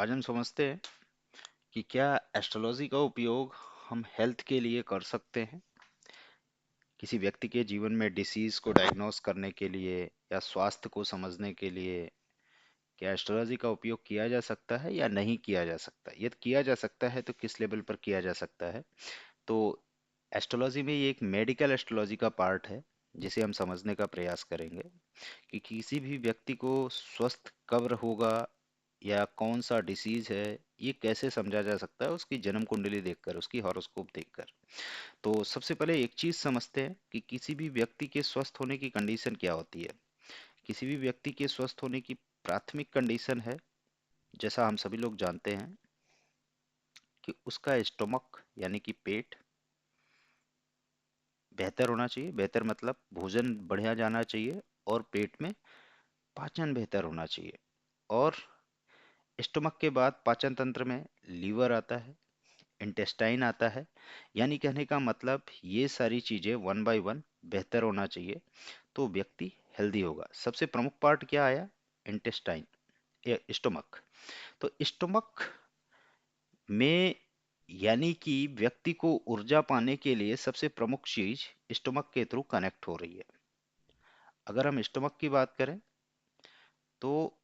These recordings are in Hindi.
आज हम समझते हैं कि क्या एस्ट्रोलॉजी का उपयोग हम हेल्थ के लिए कर सकते हैं। किसी व्यक्ति के जीवन में डिसीज को डायग्नोस करने के लिए या स्वास्थ्य को समझने के लिए क्या एस्ट्रोलॉजी का उपयोग किया जा सकता है या नहीं किया जा सकता। यदि किया जा सकता है तो किस लेवल पर किया जा सकता है। तो एस्ट्रोलॉजी में ये एक मेडिकल एस्ट्रोलॉजी का पार्ट है जिसे हम समझने का प्रयास करेंगे कि किसी भी व्यक्ति को स्वस्थ कब होगा या कौन सा डिसीज है, ये कैसे समझा जा सकता है उसकी जन्म कुंडली देखकर, उसकी हॉरोस्कोप देखकर। तो सबसे पहले एक चीज समझते हैं कि किसी भी व्यक्ति के स्वस्थ होने की कंडीशन क्या होती है। किसी भी व्यक्ति के स्वस्थ होने की प्राथमिक कंडीशन है, जैसा हम सभी लोग जानते हैं, कि उसका स्टोमक यानी कि पेट बेहतर होना चाहिए। बेहतर मतलब भोजन बढ़िया जाना चाहिए और पेट में पाचन बेहतर होना चाहिए। और स्टोमक के बाद पाचन तंत्र में लीवर आता है, इंटेस्टाइन आता है। यानी कहने का मतलब ये सारी चीजें वन बाय वन बेहतर होना चाहिए तो व्यक्ति हेल्दी होगा। सबसे प्रमुख पार्ट क्या आया? Intestine, stomach. तो स्टोमक में यानी कि व्यक्ति को ऊर्जा पाने के लिए सबसे प्रमुख चीज स्टोमक के थ्रू कनेक्ट हो रही है। अगर हम स्टोमक की बात करें तो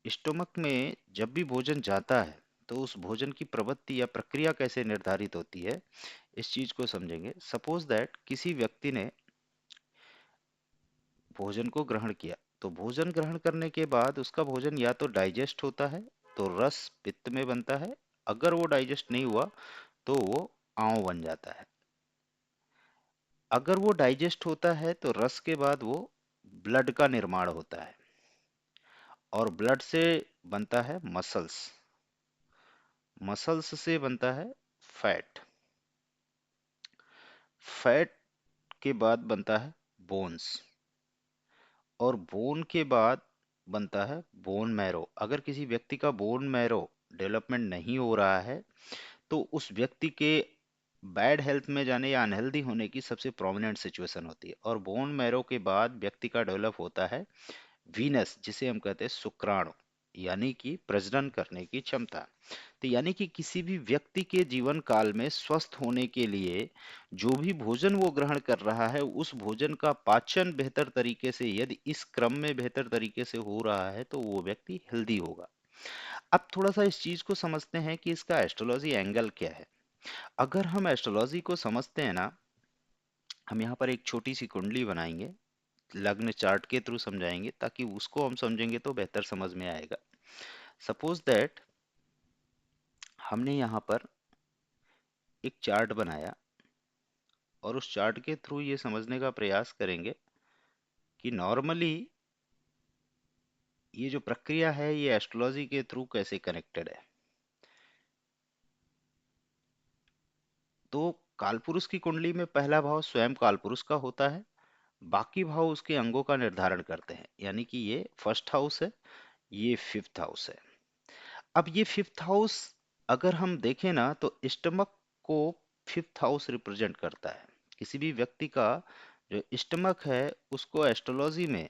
स्टोमक में जब भी भोजन जाता है तो उस भोजन की प्रवृत्ति या प्रक्रिया कैसे निर्धारित होती है, इस चीज को समझेंगे। सपोज दैट किसी व्यक्ति ने भोजन को ग्रहण किया, तो भोजन ग्रहण करने के बाद उसका भोजन या तो डाइजेस्ट होता है तो रस पित्त में बनता है। अगर वो डाइजेस्ट नहीं हुआ तो वो आंव बन जाता है। अगर वो डाइजेस्ट होता है तो रस के बाद वो ब्लड का निर्माण होता है और ब्लड से बनता है मसल्स, मसल्स से बनता है फैट, फैट के बाद बनता है बोन्स और बोन के बाद बनता है बोन मैरो। अगर किसी व्यक्ति का बोन मैरो डेवलपमेंट नहीं हो रहा है तो उस व्यक्ति के बैड हेल्थ में जाने या अनहेल्दी होने की सबसे प्रोमिनेंट सिचुएशन होती है। और बोन मैरो के बाद व्यक्ति का डेवलप होता है वीनस, जिसे हम कहते हैं शुक्राणु, यानी कि प्रजनन करने की क्षमता। तो यानी कि किसी भी व्यक्ति के जीवन काल में स्वस्थ होने के लिए जो भी भोजन वो ग्रहण कर रहा है उस भोजन का पाचन बेहतर तरीके से, यदि इस क्रम में बेहतर तरीके से हो रहा है तो वो व्यक्ति हेल्दी होगा। अब थोड़ा सा इस चीज को समझते हैं कि इसका एस्ट्रोलॉजी एंगल क्या है। अगर हम एस्ट्रोलॉजी को समझते हैं ना, हम यहाँ पर एक छोटी सी कुंडली बनाएंगे, लग्न चार्ट के थ्रू समझाएंगे ताकि उसको हम समझेंगे तो बेहतर समझ में आएगा। सपोज दैट हमने यहाँ पर एक चार्ट बनाया और उस चार्ट के थ्रू ये समझने का प्रयास करेंगे कि नॉर्मली ये जो प्रक्रिया है ये एस्ट्रोलॉजी के थ्रू कैसे कनेक्टेड है। तो कालपुरुष की कुंडली में पहला भाव स्वयं कालपुरुष का होता है, बाकी भाव उसके अंगों का निर्धारण करते हैं। यानी कि ये फर्स्ट हाउस है, ये फिफ्थ हाउस है। अब ये फिफ्थ हाउस अगर हम देखें ना तो स्टमक को फिफ्थ हाउस रिप्रेजेंट करता है। किसी भी व्यक्ति का जो स्टमक है उसको एस्ट्रोलॉजी में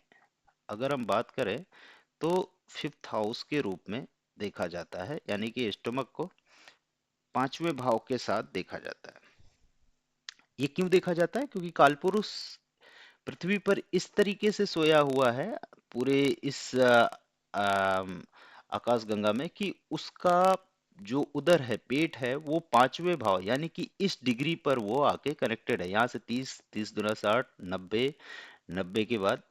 अगर हम बात करें तो फिफ्थ हाउस के रूप में देखा जाता है। यानी कि स्टमक को पांचवें भाव के साथ देखा जाता है। ये क्यों देखा जाता है? क्योंकि कालपुरुष पृथ्वी पर इस तरीके से सोया हुआ है पूरे इस आकाश गंगा में कि उसका जो उदर है, पेट है, वो पांचवें भाव यानी कि इस डिग्री पर वो आके कनेक्टेड है। यहाँ से 30, 30 दूना 60, 90, 90 के बाद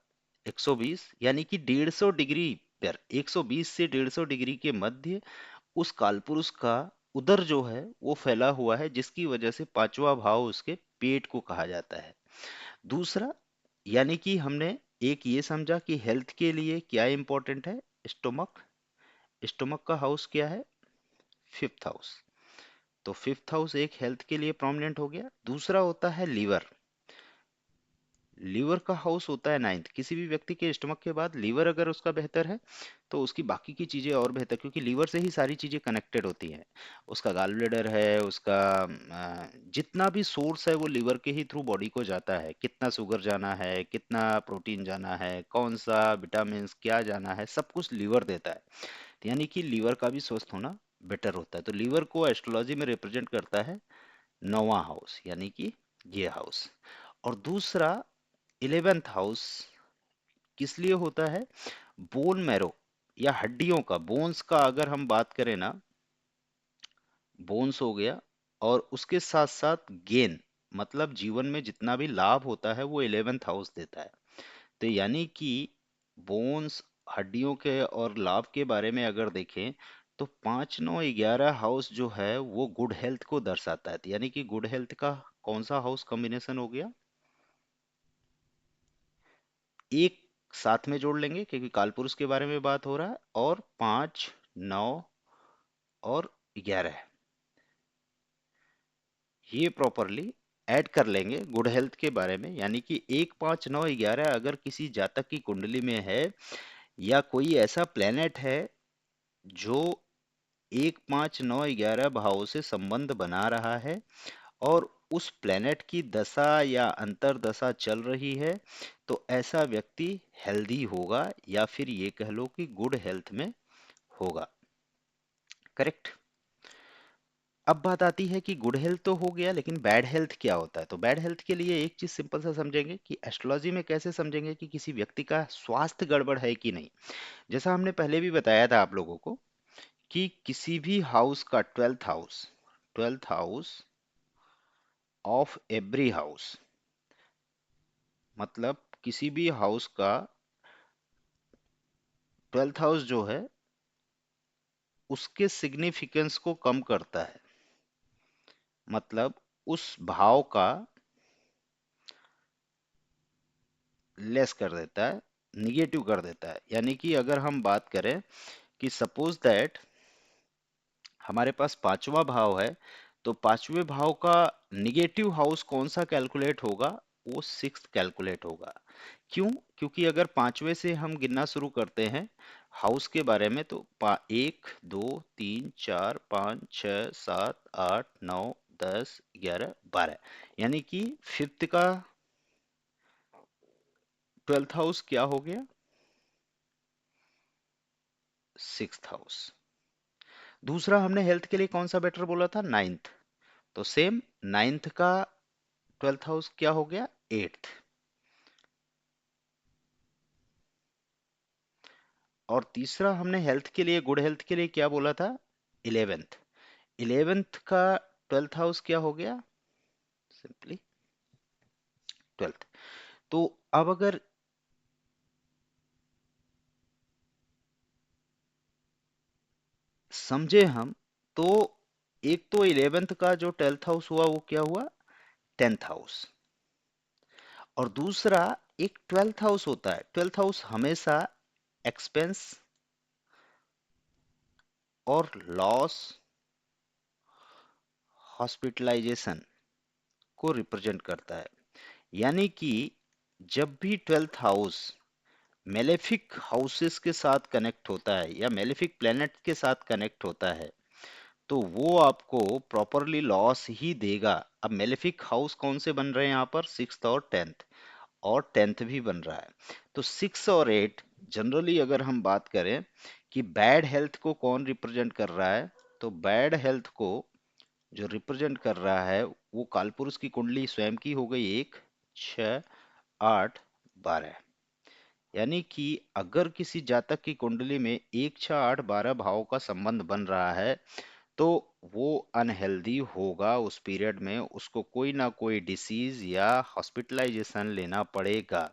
120, यानी कि 150 डिग्री पर, 120 से 150 डिग्री के मध्य उस कालपुरुष का उदर जो है वो फैला हुआ है, जिसकी वजह से पांचवा भाव उसके पेट को कहा जाता है। दूसरा, यानी कि हमने एक ये समझा कि हेल्थ के लिए क्या इंपॉर्टेंट है, स्टोमक। स्टोमक का हाउस क्या है? Fifth house. तो फिफ्थ हाउस एक हेल्थ के लिए प्रोमिनेंट हो गया। दूसरा होता है लीवर। लीवर का हाउस होता है नाइन्थ। किसी भी व्यक्ति के स्टमक के बाद लीवर अगर उसका बेहतर है तो उसकी बाकी की चीजें और बेहतर, क्योंकि लीवर से ही सारी चीजें कनेक्टेड होती हैं। उसका गॉल ब्लैडर है, उसका जितना भी सोर्स है वो लीवर के ही थ्रू बॉडी को जाता है। कितना शुगर जाना है, कितना प्रोटीन जाना है, कौन सा विटामिन क्या जाना है, सब कुछ लीवर देता है। तो यानी कि लीवर का भी स्वस्थ होना बेटर होता है। तो लीवर को एस्ट्रोलॉजी में रिप्रेजेंट करता है नौवां हाउस, यानी कि ये हाउस। और दूसरा 11th हाउस किस लिए होता है? बोन मैरो या हड्डियों का, बोन्स का अगर हम बात करें ना, बोन्स हो गया, और उसके साथ साथ गेन, मतलब जीवन में जितना भी लाभ होता है वो 11th हाउस देता है। तो यानी कि बोन्स, हड्डियों के और लाभ के बारे में अगर देखें तो 5 9 11 हाउस जो है वो गुड हेल्थ को दर्शाता है। तो यानी कि गुड हेल्थ का कौन सा हाउस कॉम्बिनेशन हो गया? एक साथ में जोड़ लेंगे क्योंकि कालपुरुष के बारे में बात हो रहा है, और 5 9 और 11 ये प्रॉपरली ऐड कर लेंगे गुड हेल्थ के बारे में। यानी कि 1 5 9 11 अगर किसी जातक की कुंडली में है, या कोई ऐसा प्लेनेट है जो 1 5 9 11 भावों से संबंध बना रहा है, और उस प्लेनेट की दशा या अंतर दशा चल रही है, तो ऐसा व्यक्ति हेल्दी होगा, या फिर ये कह लो कि गुड हेल्थ में होगा। करेक्ट। अब बात आती है कि गुड हेल्थ तो हो गया, लेकिन बैड हेल्थ क्या होता है? तो बैड हेल्थ के लिए एक चीज सिंपल सा समझेंगे कि एस्ट्रोलॉजी में कैसे समझेंगे कि किसी व्यक्ति का स्वास्थ्य गड़बड़ है कि नहीं। जैसा हमने पहले भी बताया था आप लोगों को कि किसी भी हाउस का 12th house, 12th house of every house, मतलब किसी भी हाउस का 12th हाउस जो है उसके सिग्निफिकेंस को कम करता है। मतलब उस भाव का लेस कर देता है, निगेटिव कर देता है। यानी कि अगर हम बात करें कि सपोज दैट हमारे पास 5वां भाव है, तो 5वें भाव का निगेटिव हाउस कौन सा कैलकुलेट होगा? वो 6th कैलकुलेट होगा। क्यों? क्योंकि अगर 5वें से हम गिनना शुरू करते हैं हाउस के बारे में, तो 1 2 3 4 5 6 7 8 9 10 11 12, यानी कि फिफ्थ का 12th हाउस क्या हो गया? 6th house. दूसरा हमने हेल्थ के लिए कौन सा बेटर बोला था? 9th। तो सेम 9th का 12th हाउस क्या हो गया? 8th। और तीसरा हमने हेल्थ के लिए, गुड हेल्थ के लिए क्या बोला था? 11th। 11th का 12th हाउस क्या हो गया? Simply 12th। तो अब अगर समझे हम, तो एक तो 11th का जो 12th हाउस हुआ वो क्या हुआ? 10th house. और दूसरा एक 12th हाउस होता है, 12th हाउस हमेशा एक्सपेंस और लॉस, हॉस्पिटलाइजेशन को रिप्रेजेंट करता है। यानी कि जब भी 12th हाउस मेलेफिक हाउसेस के साथ कनेक्ट होता है या मेलेफिक प्लैनेट के साथ कनेक्ट होता है, तो वो आपको प्रॉपरली लॉस ही देगा। अब मेलेफिक हाउस कौन से बन रहे हैं यहाँ पर? 6th और 10th, और 10th भी बन रहा है। तो 6 और 8 जनरली अगर हम बात करें कि बैड हेल्थ को कौन रिप्रेजेंट कर रहा है, तो बैड हेल्थ को जो रिप्रेजेंट कर रहा है वो कालपुरुष की कुंडली स्वयं की हो गई 1 6 8 12। यानी कि अगर किसी जातक की कुंडली में 1 6 8 12 भावों का संबंध बन रहा है, तो वो अनहेल्दी होगा। उस पीरियड में उसको कोई ना कोई डिसीज या हॉस्पिटलाइजेशन लेना पड़ेगा।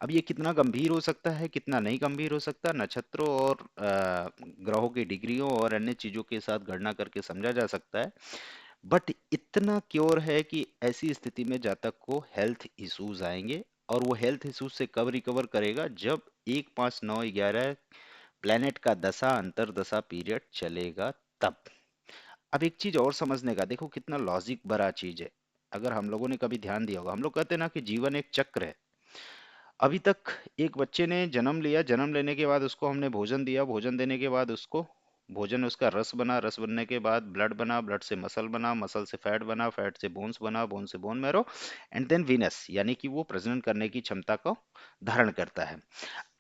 अब ये कितना गंभीर हो सकता है, कितना नहीं गंभीर हो सकता, नक्षत्रों और ग्रहों की डिग्रियों और अन्य चीजों के साथ गणना करके समझा जा सकता है। बट इतना क्योर है कि ऐसी स्थिति में जातक को हेल्थ इश्यूज आएंगे। और वो हेल्थ इश्यूज से कब रिकवर करेगा? जब 1 5 9 11 प्लेनेट का दशा अंतर दशा पीरियड चलेगा, तब। अब एक चीज और समझने का, देखो कितना लॉजिक भरा चीज है। अगर हम लोगों ने कभी ध्यान दिया होगा, हम लोग कहते हैं ना कि जीवन एक चक्र है। अभी तक एक बच्चे ने जन्म लिया, जन्म लेने के बाद उसको हमने भोजन दिया, भोजन देने के बाद उसको भोजन उसका रस बना, रस बनने के बाद ब्लड बना, ब्लड से मसल बना, मसल से फैट बना, फैट से बोन्स बना, बोन से bone marrow, and then venous, यानी कि वो प्रजनन करने की क्षमता को धारण करता है।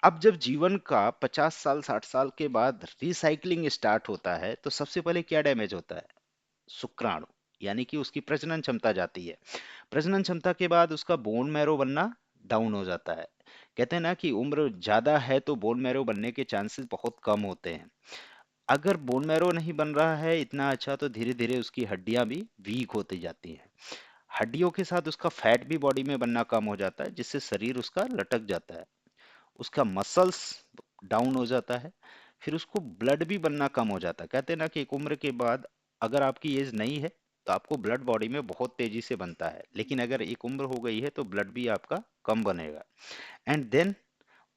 अब जब जीवन का 50 साल 60 साल के बाद रिसाइकलिंग स्टार्ट होता है तो सबसे पहले क्या डैमेज होता है? शुक्राणु, यानी कि उसकी प्रजनन क्षमता जाती है। प्रजनन क्षमता के बाद उसका बोन मैरो बनना डाउन हो जाता है। कहते हैं ना कि उम्र ज्यादा है तो बोन मैरो बनने के चांसेस बहुत कम होते हैं। अगर बोन मैरो नहीं बन रहा है इतना अच्छा तो धीरे धीरे उसकी हड्डियां भी वीक होती जाती हैं। हड्डियों के साथ उसका फैट भी बॉडी में बनना कम हो जाता है, जिससे शरीर उसका लटक जाता है, उसका मसल्स डाउन हो जाता है, फिर उसको ब्लड भी बनना कम हो जाता है। कहते हैं ना कि एक उम्र के बाद अगर आपकी एज नहीं है तो आपको ब्लड बॉडी में बहुत तेजी से बनता है, लेकिन अगर एक उम्र हो गई है तो ब्लड भी आपका कम बनेगा। एंड देन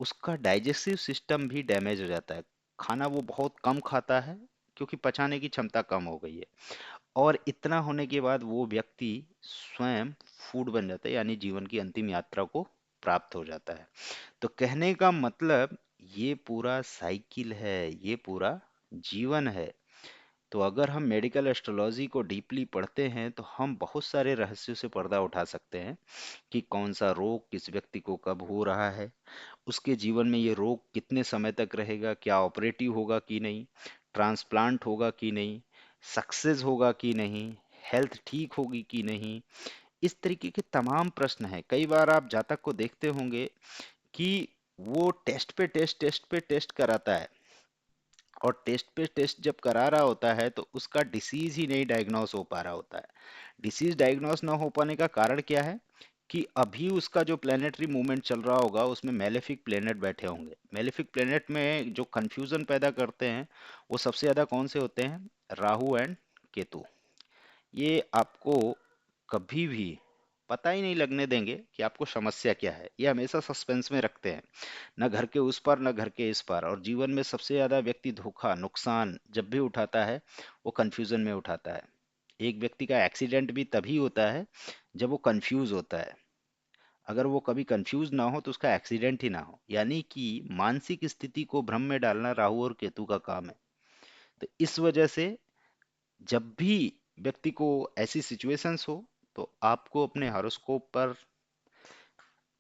उसका डाइजेस्टिव सिस्टम भी डैमेज हो जाता है। खाना वो बहुत कम खाता है क्योंकि पचाने की क्षमता कम हो गई है। और इतना होने के बाद वो व्यक्ति स्वयं फूड बन जाता है, यानी जीवन की अंतिम यात्रा को प्राप्त हो जाता है। तो कहने का मतलब ये पूरा साइकिल है, ये पूरा जीवन है। तो अगर हम मेडिकल एस्ट्रोलॉजी को डीपली पढ़ते हैं तो हम बहुत सारे रहस्यों से पर्दा उठा सकते हैं कि कौन सा रोग किस व्यक्ति को कब हो रहा है, उसके जीवन में ये रोग कितने समय तक रहेगा, क्या ऑपरेटिव होगा कि नहीं, ट्रांसप्लांट होगा कि नहीं, सक्सेस होगा कि नहीं, हेल्थ ठीक होगी कि नहीं। इस तरीके के तमाम प्रश्न हैं। कई बार आप जातक को देखते होंगे कि वो टेस्ट पे टेस्ट कराता है, और टेस्ट पे टेस्ट जब करा रहा होता है तो उसका डिसीज ही नहीं डायग्नोस हो पा रहा होता है। डिसीज डायग्नोस ना हो पाने का कारण क्या है? कि अभी उसका जो प्लेनेटरी मूवमेंट चल रहा होगा उसमें मेलेफिक प्लेनेट बैठे होंगे। मेलेफिक प्लेनेट में जो कंफ्यूजन पैदा करते हैं वो सबसे ज्यादा कौन से होते हैं? राहु एंड केतु। ये आपको कभी भी पता ही नहीं लगने देंगे कि आपको समस्या क्या है, ये हमेशा सस्पेंस में रखते हैं। न घर के उस पार न घर के इस पार। और जीवन में सबसे ज्यादा व्यक्ति धोखा नुकसान जब भी उठाता है वो कंफ्यूजन में उठाता है। एक व्यक्ति का एक्सीडेंट भी तभी होता है जब वो कंफ्यूज होता है। अगर वो कभी कंफ्यूज ना हो तो उसका एक्सीडेंट ही ना हो। यानी कि मानसिक स्थिति को भ्रम में डालना राहु और केतु का काम है। तो इस वजह से जब भी व्यक्ति को ऐसी सिचुएशंस हो तो आपको अपने हॉरोस्कोप पर,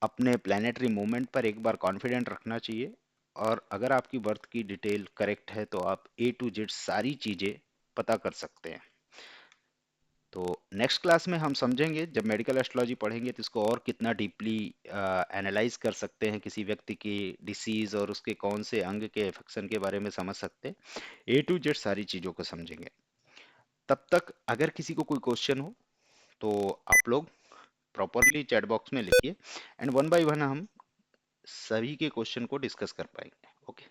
अपने प्लानिटरी मूवमेंट पर एक बार कॉन्फिडेंट रखना चाहिए। और अगर आपकी बर्थ की डिटेल करेक्ट है तो आप ए टू जेड सारी चीजें पता कर सकते हैं। तो नेक्स्ट क्लास में हम समझेंगे, जब मेडिकल एस्ट्रोलॉजी पढ़ेंगे तो इसको और कितना डीपली एनालाइज कर सकते हैं, किसी व्यक्ति की डिसीज और उसके कौन से अंग के इफेक्शन के बारे में समझ सकते हैं। ए टू जेड सारी चीजों को समझेंगे। तब तक अगर किसी को कोई क्वेश्चन हो तो आप लोग प्रॉपरली चैट बॉक्स में लिखिए, एंड वन बाय वन हम सभी के क्वेश्चन को डिस्कस कर पाएंगे। ओके।